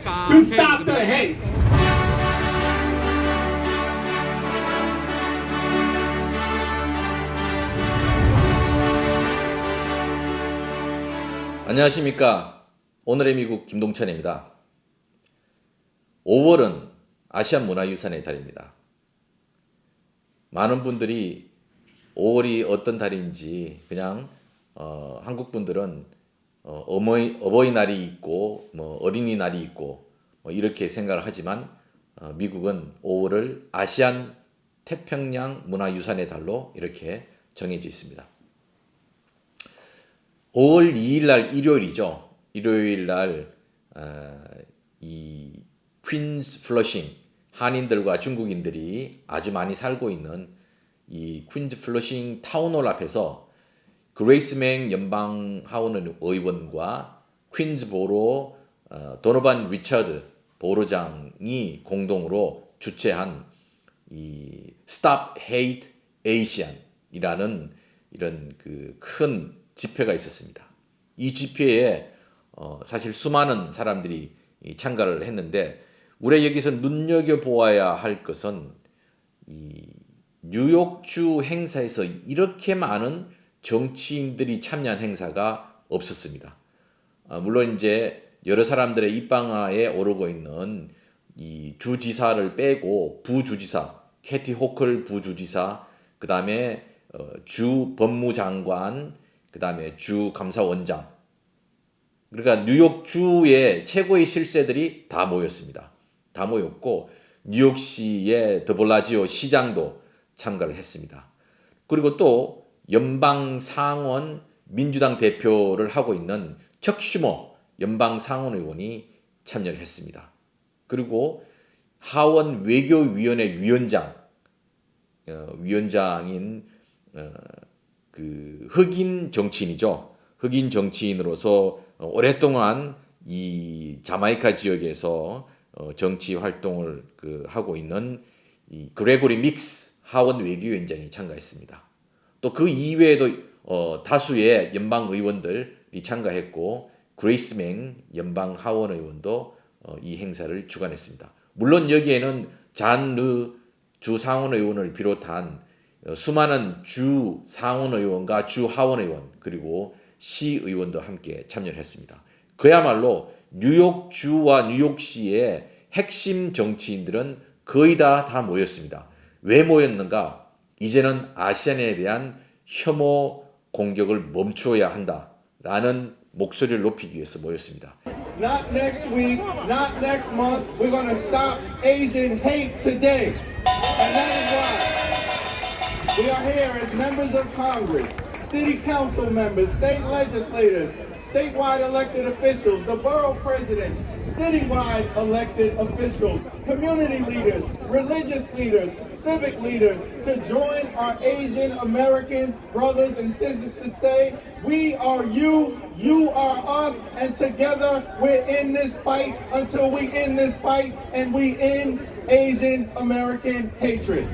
to stop the hate. 안녕하십니까. 오늘의 미국 김동찬입니다. 5월은 아시안 문화유산의 달입니다. 많은 분들이 5월이 어떤 달인지 그냥 한국 분들은 어버이날이 있고 어린이날이 있고 이렇게 생각을 하지만 미국은 5월을 아시안 태평양 문화유산의 달로 이렇게 정해져 있습니다. 5월 2일 날 일요일이죠. 일요일 날 이 퀸스 플러싱 한인들과 중국인들이 아주 많이 살고 있는 이 퀸즈 플러싱 타운홀 앞에서 그레이스맹 연방 하원 의원과 퀸즈보로 도노반 리처드 보로장이 공동으로 주최한 이 Stop Hate Asian이라는 이런 그 큰 집회가 있었습니다. 이 집회에 사실 수많은 사람들이 참가를 했는데 우리가 여기서 눈여겨보아야 할 것은 이 뉴욕주 행사에서 이렇게 많은 정치인들이 참여한 행사가 없었습니다. 물론 이제 여러 사람들의 입방아에 오르고 있는 이 주지사를 빼고 부주지사, 캐티 호클 부주지사, 그 다음에 주 법무장관, 그 다음에 주 감사원장. 그러니까 뉴욕주의 최고의 실세들이 다 모였습니다. 다 모였고 뉴욕시의 드블라지오 시장도 참가를 했습니다. 그리고 또 연방 상원 민주당 대표를 하고 있는 척 슈머 연방 상원 의원이 참여를 했습니다. 그리고 하원 외교위원회 위원장인 그 흑인 정치인이죠. 흑인 정치인으로서 오랫동안 이 자마이카 지역에서 정치 활동을 하고 있는 이 그레고리 믹스 하원 외교위원장이 참가했습니다. 또 그 이외에도 다수의 연방 의원들이 참가했고 그레이스맹 연방 하원 의원도 이 행사를 주관했습니다. 물론 여기에는 잔르 주 상원 의원을 비롯한 수많은 주 상원 의원과 주 하원 의원 그리고 시 의원도 함께 참여를 했습니다. 그야말로 뉴욕주와 뉴욕시의 핵심 정치인들은 거의 다 모였습니다. 왜 모였는가? 이제는 아시안에 대한 혐오 공격을 멈춰야 한다라는 목소리를 높이기 위해서 모였습니다. Not next week, not next month. We're going to stop Asian hate today. And that is why we are here as members of Congress, city council members, state legislators, statewide elected officials, the borough president, citywide elected officials, community leaders, religious leaders, civic leaders to join our Asian American brothers and sisters to say, we are you, you are us, and together we're in this fight until we end this fight and we end Asian American hatred.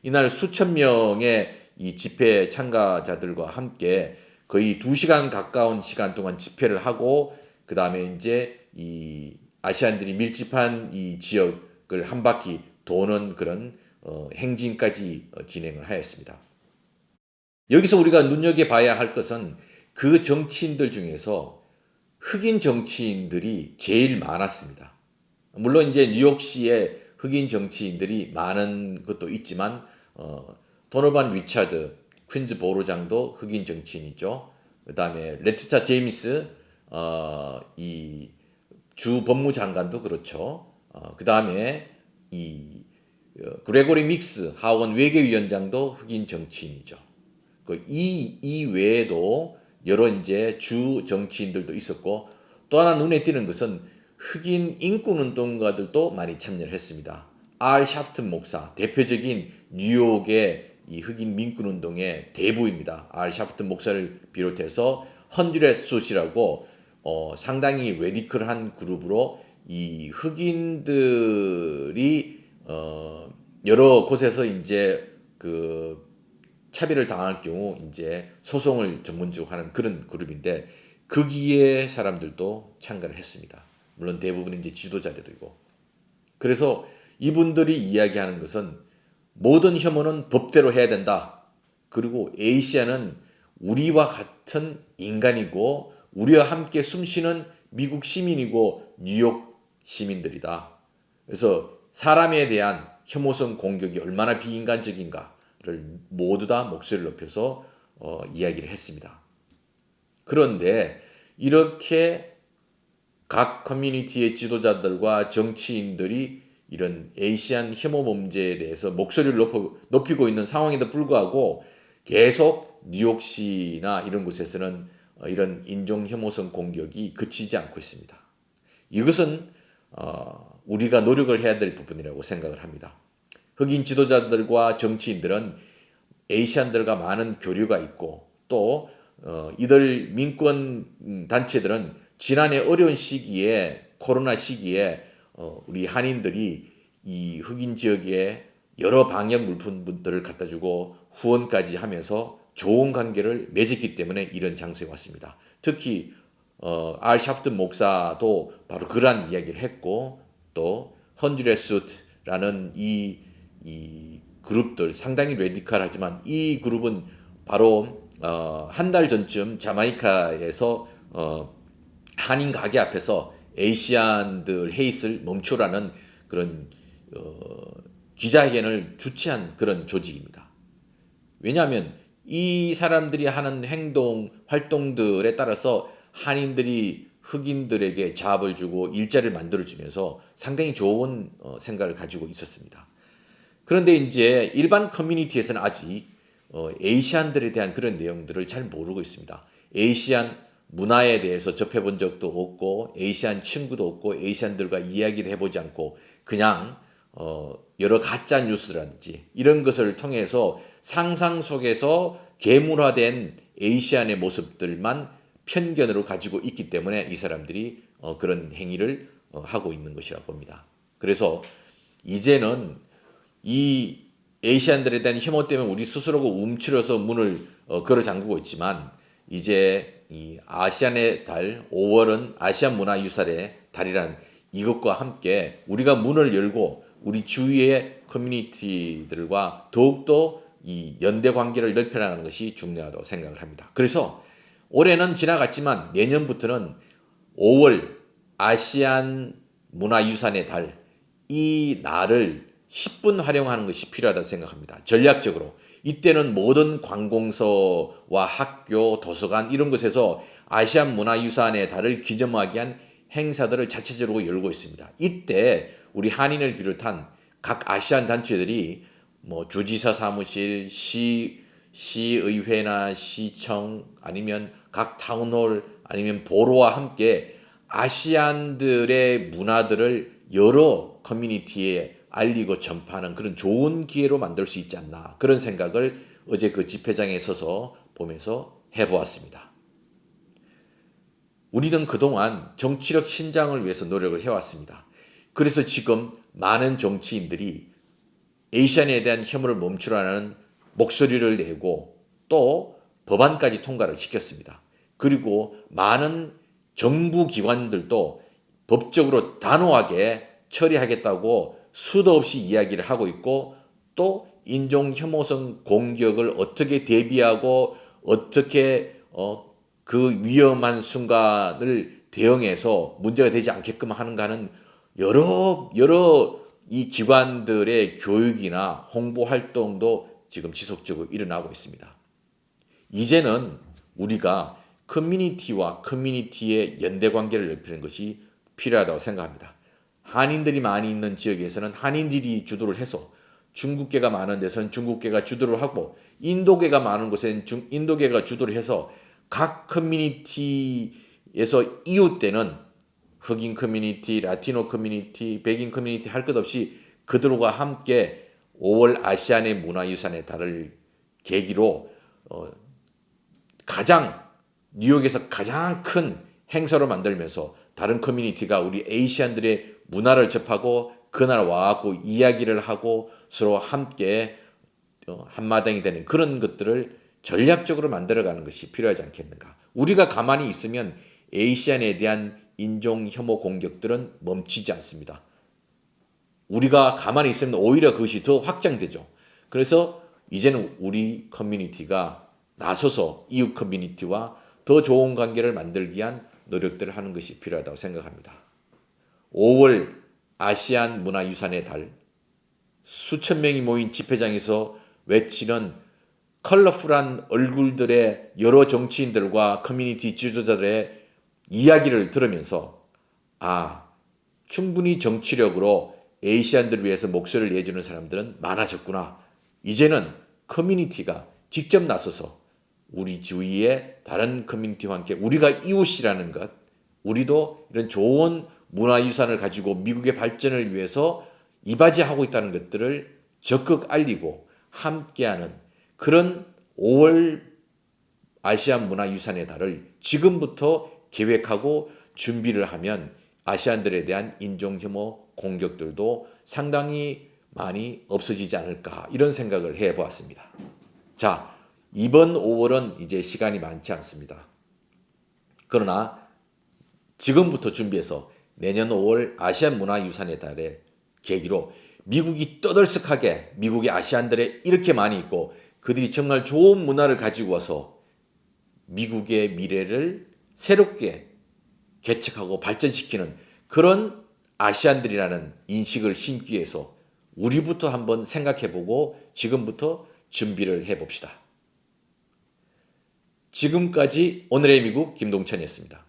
이날 수천 명의 이 집회 참가자들과 함께 거의 2시간 가까운 시간 동안 집회를 하고 그 다음에 이제 이 아시안들이 밀집한 이 지역을 한 바퀴 도는 그런 행진까지 진행을 하였습니다. 여기서 우리가 눈여겨봐야 할 것은 그 정치인들 중에서 흑인 정치인들이 제일 많았습니다. 물론 이제 뉴욕시에 흑인 정치인들이 많은 것도 있지만 도노반 리처드 퀸즈 보로장도 흑인 정치인이죠. 그 다음에 레티차 제임스 이 주 법무장관도 그렇죠. 그 다음에 이 그레고리 믹스 하원 외교위원장도 흑인 정치인이죠. 이 외에도 여러 이제 주 정치인들도 있었고 또 하나 눈에 띄는 것은 흑인 인권운동가들도 많이 참여를 했습니다. 알 샤프튼 목사, 대표적인 뉴욕의 이 흑인 민권운동의 대부입니다. 알 샤프튼 목사를 비롯해서 헌드렛 숫이라고 상당히 레디컬한 그룹으로 이 흑인들이 여러 곳에서 이제 그 차별을 당할 경우 이제 소송을 전문적으로 하는 그런 그룹인데 거기에 사람들도 참가를 했습니다. 물론 대부분 이제 지도자들이고. 그래서 이분들이 이야기하는 것은 모든 혐오는 법대로 해야 된다. 그리고 아시아는 우리와 같은 인간이고 우리와 함께 숨쉬는 미국 시민이고 뉴욕 시민들이다. 그래서 사람에 대한 혐오성 공격이 얼마나 비인간적인가를 모두 다 목소리를 높여서 이야기를 했습니다. 그런데 이렇게 각 커뮤니티의 지도자들과 정치인들이 이런 아시안 혐오 문제에 대해서 목소리를 높이고 있는 상황에도 불구하고 계속 뉴욕시나 이런 곳에서는 이런 인종 혐오성 공격이 그치지 않고 있습니다. 이것은 우리가 노력을 해야 될 부분이라고 생각을 합니다. 흑인 지도자들과 정치인들은 아시안들과 많은 교류가 있고 또 이들 민권 단체들은 지난해 어려운 시기에 코로나 시기에 우리 한인들이 이 흑인 지역에 여러 방역 물품들을 갖다 주고 후원까지 하면서 좋은 관계를 맺었기 때문에 이런 장소에 왔습니다. 특히 알 샤프튼 목사도 바로 그러한 이야기를 했고 또 헌드레스라는 이 그룹들 상당히 레디컬하지만 이 그룹은 바로 한 달 전쯤 자마이카에서 한인 가게 앞에서 아시안들 헤이스를 멈추라는 그런 기자회견을 주최한 그런 조직입니다. 왜냐하면 이 사람들이 하는 행동 활동들에 따라서 한인들이 흑인들에게 잡을 주고 일자리를 만들어주면서 상당히 좋은 생각을 가지고 있었습니다. 그런데 이제 일반 커뮤니티에서는 아직 아시안들에 대한 그런 내용들을 잘 모르고 있습니다. 아시안 문화에 대해서 접해본 적도 없고 아시안 친구도 없고 아시안들과 이야기를 해보지 않고 그냥 여러 가짜 뉴스라든지 이런 것을 통해서 상상 속에서 계물화된 아시안의 모습들만 편견으로 가지고 있기 때문에 이 사람들이 그런 행위를 하고 있는 것이라고 봅니다. 그래서 이제는 이 아시안들에 대한 혐오 때문에 우리 스스로가 움츠려서 문을 걸어 잠그고 있지만 이제 이 아시안의 달 5월은 아시안 문화유산의 달이라는 이것과 함께 우리가 문을 열고 우리 주위의 커뮤니티들과 더욱더 이 연대 관계를 넓혀나가는 것이 중요하다고 생각을 합니다. 그래서 올해는 지나갔지만 내년부터는 5월 아시안 문화유산의 달 이 날을 10분 활용하는 것이 필요하다고 생각합니다. 전략적으로. 이때는 모든 관공서와 학교, 도서관 이런 곳에서 아시안 문화유산의 달을 기념하기 위한 행사들을 자체적으로 열고 있습니다. 이때 우리 한인을 비롯한 각 아시안 단체들이 뭐 주지사 사무실, 시의회나 시청 아니면 각 타운홀 아니면 보로와 함께 아시안들의 문화들을 여러 커뮤니티에 알리고 전파하는 그런 좋은 기회로 만들 수 있지 않나 그런 생각을 어제 그 집회장에 서서 보면서 해보았습니다. 우리는 그동안 정치력 신장을 위해서 노력을 해왔습니다. 그래서 지금 많은 정치인들이 아시안에 대한 혐오를 멈추라는 목소리를 내고 또 법안까지 통과를 시켰습니다. 그리고 많은 정부 기관들도 법적으로 단호하게 처리하겠다고 수도 없이 이야기를 하고 있고 또 인종 혐오성 공격을 어떻게 대비하고 어떻게 그 위험한 순간을 대응해서 문제가 되지 않게끔 하는가는 여러 이 기관들의 교육이나 홍보 활동도 지금 지속적으로 일어나고 있습니다. 이제는 우리가 커뮤니티와 커뮤니티의 연대 관계를 넓히는 것이 필요하다고 생각합니다. 한인들이 많이 있는 지역에서는 한인들이 주도를 해서 중국계가 많은 데서는 중국계가 주도를 하고 인도계가 많은 곳에는 인도계가 주도를 해서 각 커뮤니티에서 이웃되는 흑인 커뮤니티, 라티노 커뮤니티, 백인 커뮤니티 할 것 없이 그들과 함께 5월 아시안의 문화유산의 달을 계기로 뉴욕에서 가장 큰 행사로 만들면서 다른 커뮤니티가 우리 아시안들의 문화를 접하고 그날 와갖고 이야기를 하고 서로 함께 한마당이 되는 그런 것들을 전략적으로 만들어가는 것이 필요하지 않겠는가. 우리가 가만히 있으면 아시안에 대한 인종 혐오 공격들은 멈추지 않습니다. 우리가 가만히 있으면 오히려 그것이 더 확장되죠. 그래서 이제는 우리 커뮤니티가 나서서 이웃 커뮤니티와 더 좋은 관계를 만들기 위한 노력들을 하는 것이 필요하다고 생각합니다. 5월 아시안 문화유산의 달, 수천 명이 모인 집회장에서 외치는 컬러풀한 얼굴들의 여러 정치인들과 커뮤니티 지도자들의 이야기를 들으면서 충분히 정치력으로 아시안들을 위해서 목소리를 내주는 사람들은 많아졌구나. 이제는 커뮤니티가 직접 나서서 우리 주위의 다른 커뮤니티와 함께 우리가 이웃이라는 것, 우리도 이런 좋은 문화유산을 가지고 미국의 발전을 위해서 이바지하고 있다는 것들을 적극 알리고 함께하는 그런 5월 아시안 문화유산의 달을 지금부터 계획하고 준비를 하면 아시안들에 대한 인종혐오 공격들도 상당히 많이 없어지지 않을까 이런 생각을 해보았습니다. 자, 이번 5월은 이제 시간이 많지 않습니다. 그러나 지금부터 준비해서 내년 5월 아시안 문화유산의 달의 계기로 미국이 떠들썩하게 미국의 아시안들에 이렇게 많이 있고 그들이 정말 좋은 문화를 가지고 와서 미국의 미래를 새롭게 개척하고 발전시키는 그런 아시안들이라는 인식을 심기 위해서 우리부터 한번 생각해보고 지금부터 준비를 해봅시다. 지금까지 오늘의 미국 김동찬이었습니다.